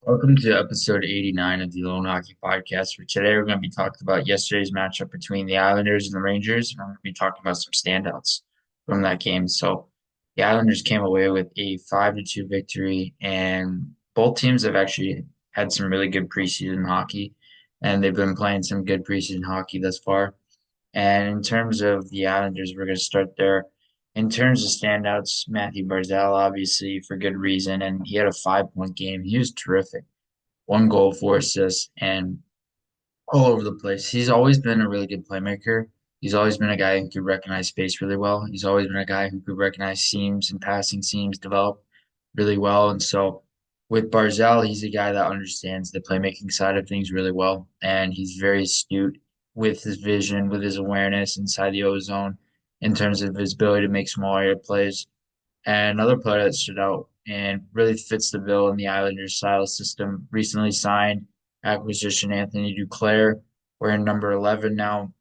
Welcome to episode 89 of the Loane Hockey Podcast. For today, we're going to be talking about yesterday's matchup between the Islanders and the Rangers. And I'm going to be talking about some standouts from that game. So, the Islanders came away with a 5-2 victory, and both teams have actually had some really good preseason hockey, and they've been playing some good preseason hockey thus far. And in terms of the Islanders, we're going to start there. In terms of standouts, Matthew Barzal, obviously, for good reason, and he had a 5-point game. He was terrific. 1 goal, 4 assists, and all over the place. He's always been a really good playmaker. He's always been a guy who could recognize space really well. He's always been a guy who could recognize seams and passing seams develop really well. And so with Barzell, he's a guy that understands the playmaking side of things really well. And he's very astute with his vision, with his awareness inside the O zone in terms of his ability to make small area plays. And another player that stood out and really fits the bill in the Islanders style system recently signed acquisition Anthony Duclair. We're in number 11 now.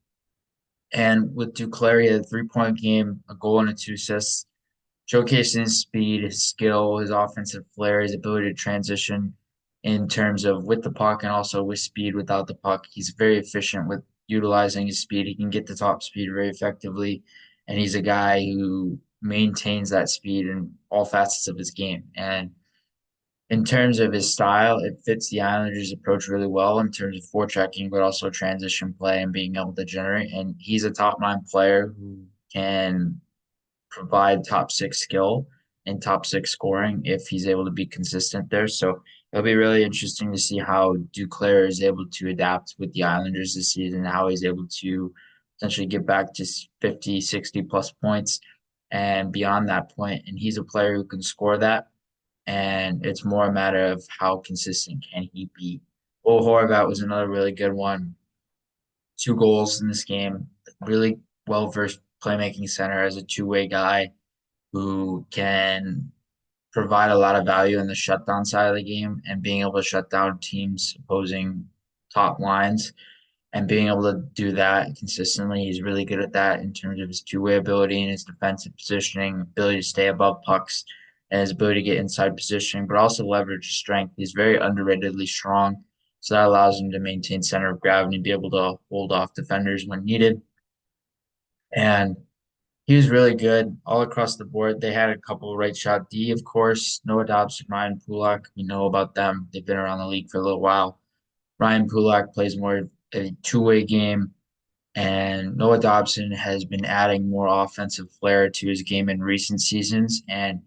And with Duclair, he had a 3-point game, a goal, and 2 assists, showcasing his speed, his skill, his offensive flair, his ability to transition in terms of with the puck and also with speed without the puck. He's very efficient with utilizing his speed. He can get the top speed very effectively, and he's a guy who maintains that speed in all facets of his game. And in terms of his style, it fits the Islanders' approach really well in terms of forechecking, but also transition play and being able to generate. And he's a top 9 player who can provide top 6 skill and top 6 scoring if he's able to be consistent there. So it'll be really interesting to see how Duclair is able to adapt with the Islanders this season, how he's able to potentially get back to 50, 60 plus points and beyond that point. And he's a player who can score that. And it's more a matter of how consistent can he be. Will Horvat was another really good one. 2 goals in this game. Really well versed playmaking center as a two-way guy who can provide a lot of value in the shutdown side of the game and being able to shut down teams opposing top lines and being able to do that consistently. He's really good at that in terms of his two-way ability and his defensive positioning, ability to stay above pucks, and his ability to get inside positioning, but also leverage his strength. He's very underratedly strong, so that allows him to maintain center of gravity and be able to hold off defenders when needed. And he was really good all across the board. They had a couple of right shot D, of course. Noah Dobson, Ryan Pulak. We know about them. They've been around the league for a little while. Ryan Pulak plays more of a two-way game, and Noah Dobson has been adding more offensive flair to his game in recent seasons, and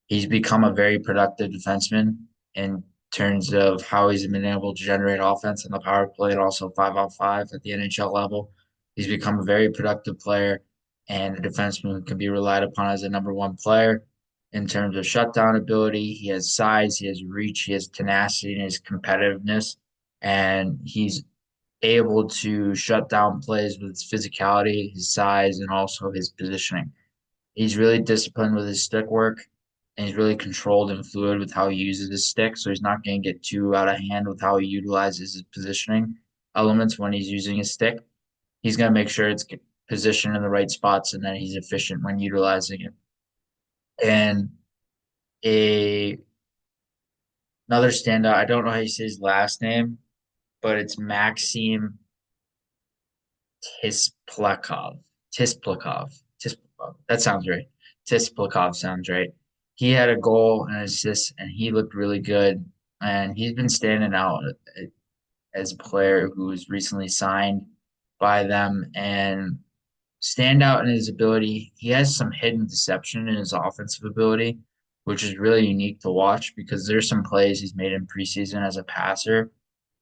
he's become a very productive defenseman in terms of how he's been able to generate offense in the power play and also 5-on-5 at the NHL level. He's become a very productive player and a defenseman who can be relied upon as a number 1 player in terms of shutdown ability. He has size, he has reach, he has tenacity, and his competitiveness, and he's able to shut down plays with his physicality, his size, and also his positioning. He's really disciplined with his stick work, and he's really controlled and fluid with how he uses his stick. So he's not going to get too out of hand with how he utilizes his positioning elements when he's using his stick. He's going to make sure it's positioned in the right spots and that he's efficient when utilizing it. And a another standout, I don't know how you say his last name, but it's Maxim Tisplakov. Tisplakov. That sounds right. Tisplakov sounds right. He had a goal and an assist, and he looked really good. And he's been standing out as a player who was recently signed by them and stand out in his ability. He has some hidden deception in his offensive ability, which is really unique to watch because there's some plays he's made in preseason as a passer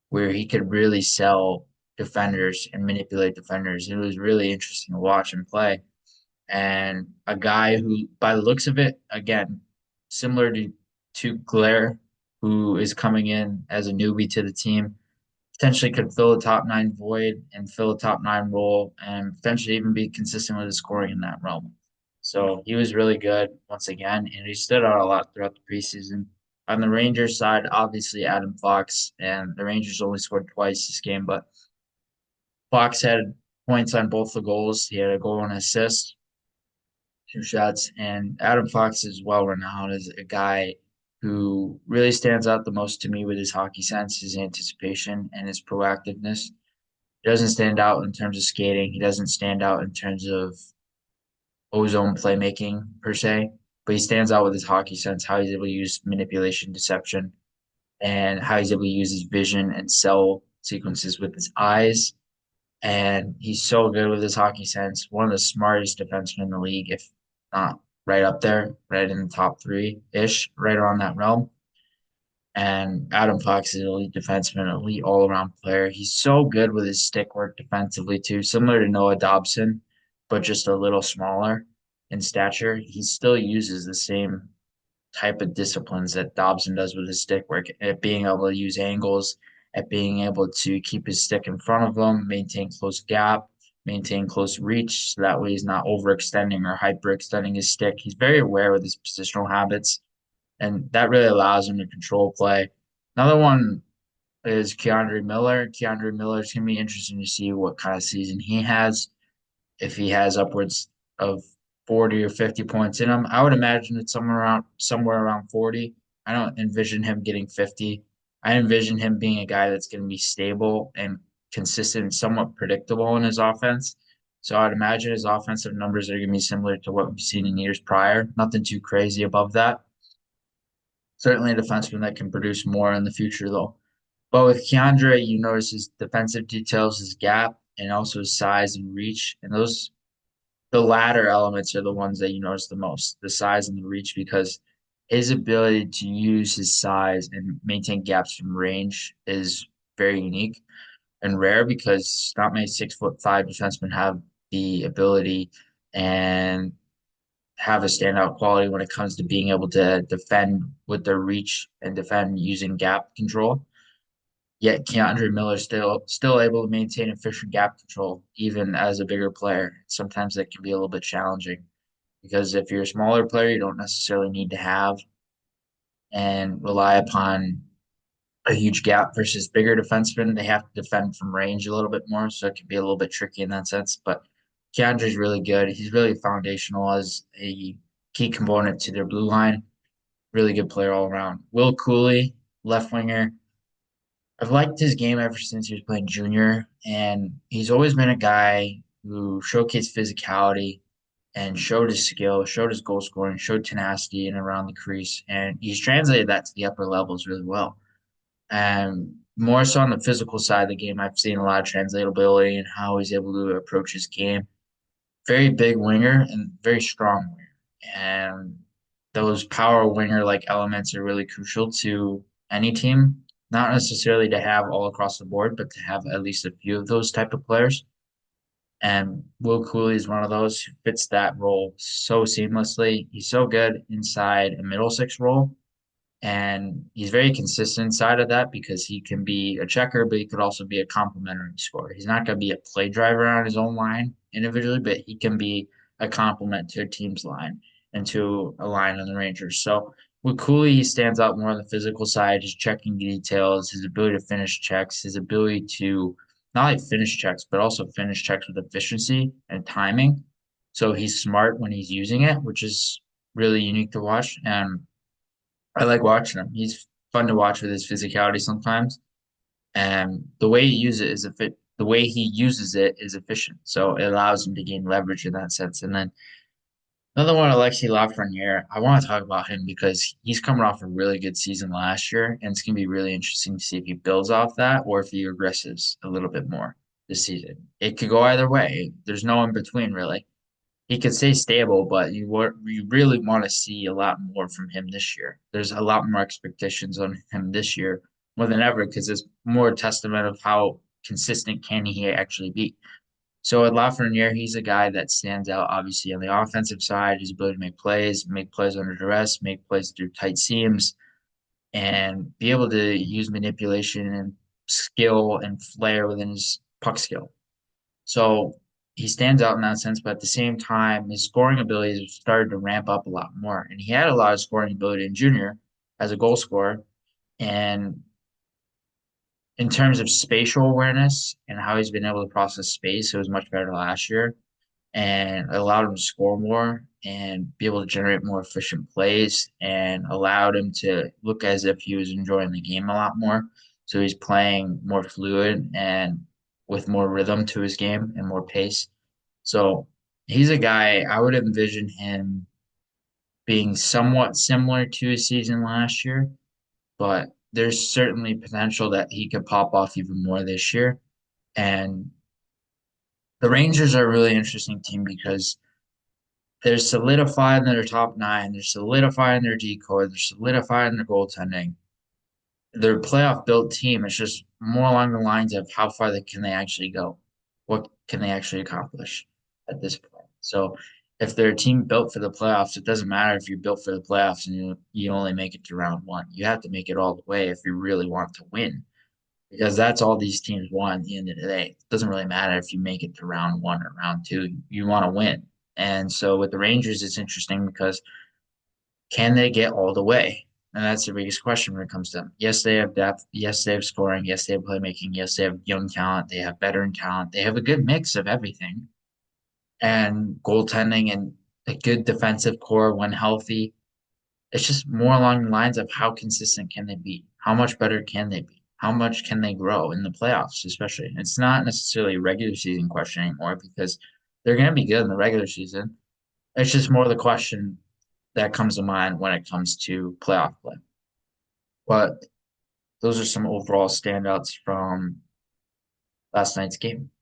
where he could really sell defenders and manipulate defenders. It was really interesting to watch him play. And a guy who, by the looks of it, again, similar to Claire, who is coming in as a newbie to the team, potentially could fill a top 9 void and fill a top 9 role and potentially even be consistent with his scoring in that realm. So he was really good once again, and he stood out a lot throughout the preseason. On the Rangers side, obviously Adam Fox, and the Rangers only scored twice this game, but Fox had points on both the goals. He had a goal and an assist, 2 shots, and Adam Fox is well renowned as a guy who really stands out the most to me with his hockey sense, his anticipation, and his proactiveness. He doesn't stand out in terms of skating. He doesn't stand out in terms of ozone playmaking per se, but he stands out with his hockey sense, how he's able to use manipulation, deception, and how he's able to use his vision and sell sequences with his eyes. And he's so good with his hockey sense. One of the smartest defensemen in the league, if not right up there, right in the top three ish, right around that realm. And Adam Fox is an elite defenseman, elite all around player. He's so good with his stick work defensively too, similar to Noah Dobson, but just a little smaller in stature. He still uses the same type of disciplines that Dobson does with his stick work, at being able to use angles, at being able to keep his stick in front of him, maintain close gap, maintain close reach, so that way he's not overextending or hyperextending his stick. He's very aware with his positional habits, and that really allows him to control play. Another one is Keandre Miller. Keandre Miller is going to be interesting to see what kind of season he has. If he has upwards of 40 or 50 points in him, I would imagine it's somewhere around 40. I don't envision him getting 50. I envision him being a guy that's going to be stable and consistent and somewhat predictable in his offense. So I'd imagine his offensive numbers are going to be similar to what we've seen in years prior. Nothing too crazy above that. Certainly a defenseman that can produce more in the future, though. But with Keandre, you notice his defensive details, his gap, and also his size and reach. And the latter elements are the ones that you notice the most, the size and the reach, because his ability to use his size and maintain gaps from range is very unique and rare because not many 6'5" defensemen have the ability and have a standout quality when it comes to being able to defend with their reach and defend using gap control. Yet Keandre Miller still able to maintain efficient gap control even as a bigger player. Sometimes that can be a little bit challenging because if you're a smaller player, you don't necessarily need to have and rely upon a huge gap versus bigger defensemen. They have to defend from range a little bit more, so it can be a little bit tricky in that sense. But Keandre's really good. He's really foundational as a key component to their blue line. Really good player all around. Will Cooley, left winger. I've liked his game ever since he was playing junior, and he's always been a guy who showcased physicality and showed his skill, showed his goal scoring, showed tenacity in and around the crease, and he's translated that to the upper levels really well. And more so on the physical side of the game, I've seen a lot of translatability and how he's able to approach his game. Very big winger and very strong winger. And those power winger like elements are really crucial to any team. Not necessarily to have all across the board, but to have at least a few of those type of players. And Will Cooley is one of those who fits that role so seamlessly. He's so good inside a middle six role, and he's very consistent inside of that because he can be a checker, but he could also be a complementary scorer. He's not going to be a play driver on his own line individually, but he can be a complement to a team's line and to a line on the Rangers. So with Cooley, he stands out more on the physical side, his checking details, his ability to finish checks, his ability to not only finish checks, but also finish checks with efficiency and timing. So he's smart when he's using it, which is really unique to watch. And I like watching him. He's fun to watch with his physicality sometimes, and the way he uses it is efficient. So it allows him to gain leverage in that sense. And then another one, Alexi Lafreniere. I want to talk about him because he's coming off a really good season last year, and it's going to be really interesting to see if he builds off that or if he regresses a little bit more this season. It could go either way. There's no in between really. He could stay stable, but you really want to see a lot more from him this year. There's a lot more expectations on him this year more than ever because it's more a testament of how consistent can he actually be. So at Lafreniere, he's a guy that stands out obviously on the offensive side. His ability to make plays under duress, make plays through tight seams, and be able to use manipulation and skill and flair within his puck skill. So he stands out in that sense, but at the same time, his scoring abilities have started to ramp up a lot more. And he had a lot of scoring ability in junior as a goal scorer. And in terms of spatial awareness and how he's been able to process space, it was much better last year and it allowed him to score more and be able to generate more efficient plays and allowed him to look as if he was enjoying the game a lot more. So he's playing more fluid and with more rhythm to his game and more pace. So he's a guy I would envision him being somewhat similar to his season last year, but there's certainly potential that he could pop off even more this year. And the Rangers are a really interesting team because they're solidifying their top nine, they're solidifying their decoy, they're solidifying their goaltending. They're a playoff built team. It's just more along the lines of how far can they actually go? What can they actually accomplish at this point? So if they're a team built for the playoffs, it doesn't matter if you're built for the playoffs and you only make it to round one. You have to make it all the way if you really want to win. Because that's all these teams want at the end of the day. It doesn't really matter if you make it to round one or round two. You want to win. And so with the Rangers, it's interesting because can they get all the way? And that's the biggest question when it comes to them. Yes, they have depth. Yes, they have scoring. Yes, they have playmaking. Yes, they have young talent. They have veteran talent. They have a good mix of everything and goaltending and a good defensive core when healthy. It's just more along the lines of how consistent can they be? How much better can they be? How much can they grow in the playoffs, especially? It's not necessarily a regular season question anymore because they're going to be good in the regular season. It's just more the question that comes to mind when it comes to playoff play. But those are some overall standouts from last night's game.